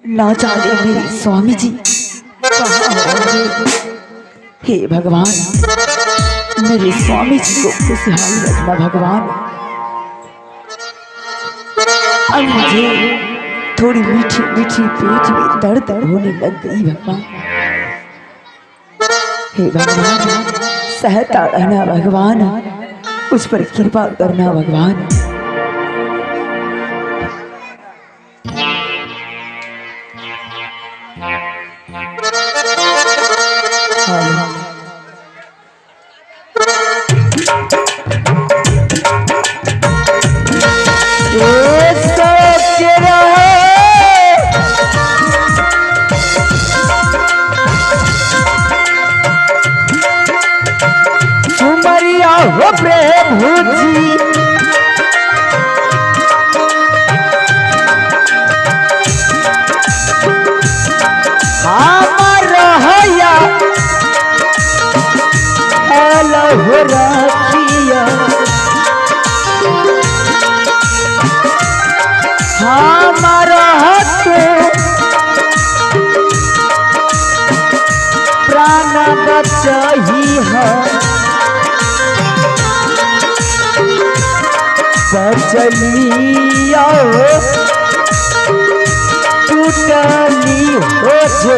ना जाने मेरे स्वामी जी कहाँ होंगे। हे भगवान, मेरे स्वामी जी को खुशहाल रखना भगवान। अब मुझे थोड़ी मीठी मीठी पेट में दर्द होने लग गई भगवान। हे भगवान, सहता रहना भगवान, उस पर कृपा करना भगवान। हो प्रभु जी हमारा हया हो रखिया हमारा प्राण बचाही है बचलिया टूटली हो जो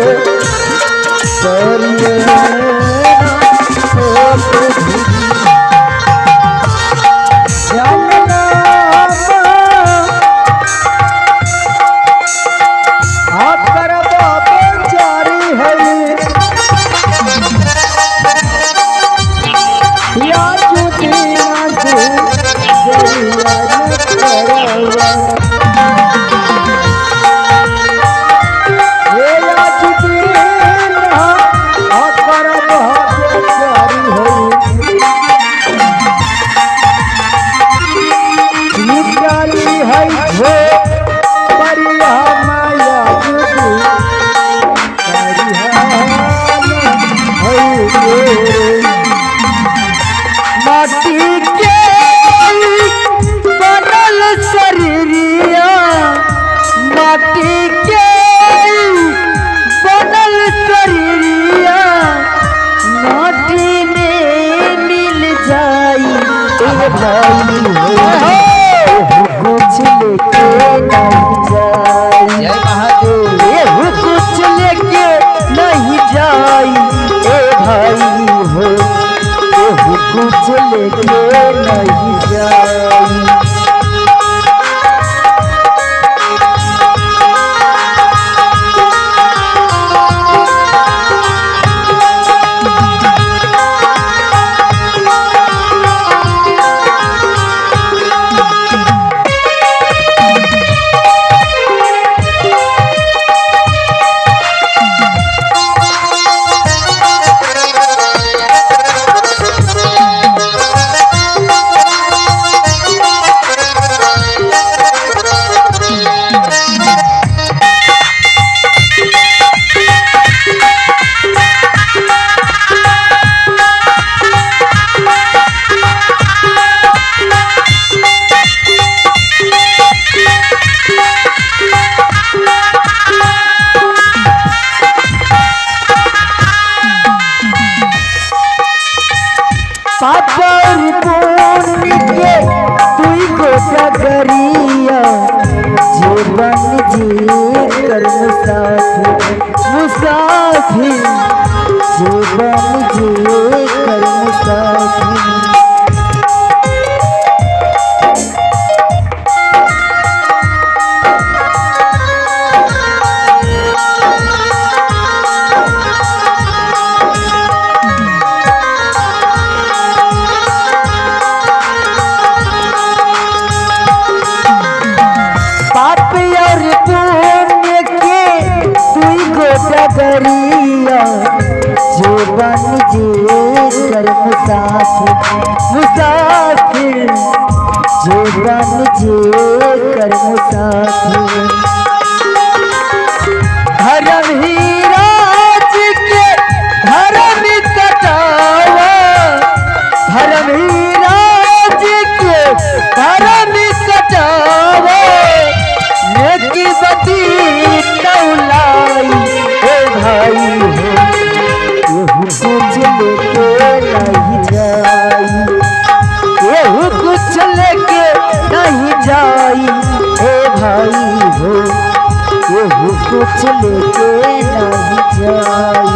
कुछ लेके नहीं जाई।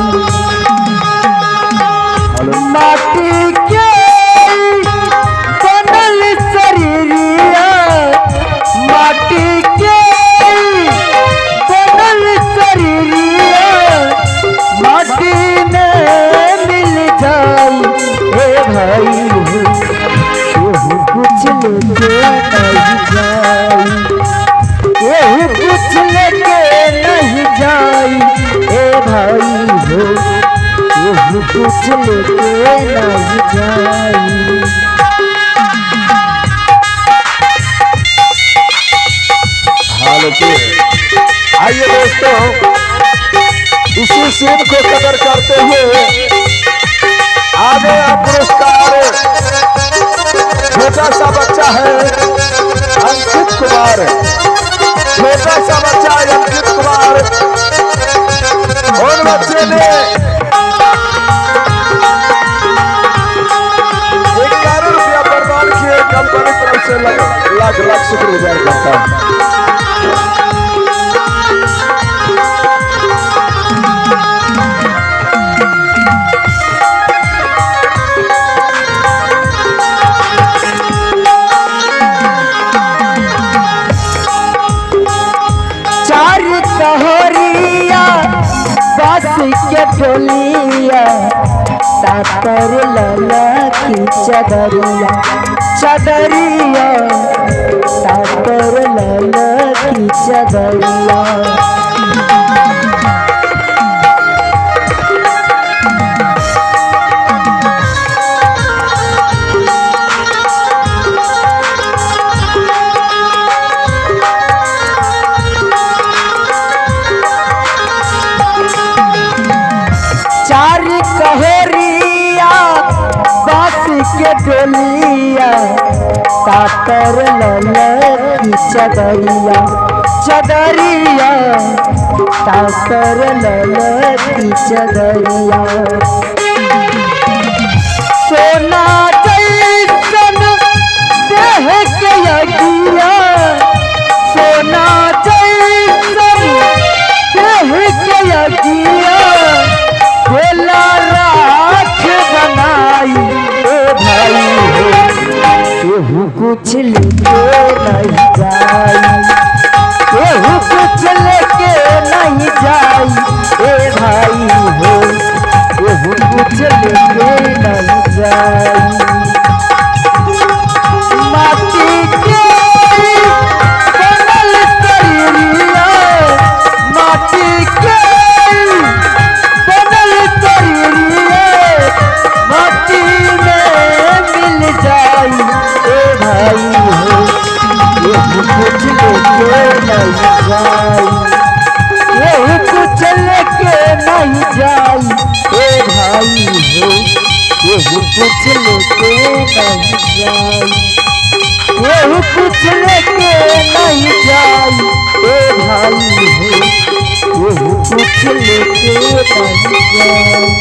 माटी के बनल शरीरिया, माटी के बनल शरीरिया, माटी में मिल जाई। हे भाई केहू कुछ लेके नहीं जाई, केहू कुछ लेके नहीं जाई। हे भाई हो केहू कुछ लेके नहीं जाई। आइए दोस्तों, इसी सीन को कदर करते हुए आगे पुरस्कार छोटा सा बच्चा है अंकित कुमार, छोटा सा बच्चा है अंकित कुमार। उन बच्चे ने 11 रुपया प्रदान किए। कंपनी तरफ से लाख लाख शुक्रिया करता हूँ। के टोलिया तातर लला की चदरिया, चदरिया तातर लला की चदरिया। कहोरिया बास के डोलिया तातर लल की चदरिया, चदरिया तातर लल की चदरिया। सोना जैसन देह के यगिया, सोना जैसन देह के यगिया, बोला राख बनाई। ए भाई हो केहू कुछ लेके नहीं जाई, केहू कुछ लेके नहीं जाई। ए भाई हो केहू कुछ लेके नहीं जाई। माटी के बनल शरीरिया, माटी के बनल शरीरिया, माटी में मिल जाई। ए भाई हो केहू कुछ लेके नहीं जाई, केहू कुछ लेके नहीं जाई। ए भाई हो केहू कुछ लेके नहीं जाई, केहू कुछ लेके नहीं जाई। ए भाई हो केहू कुछ लेके नहीं जाई।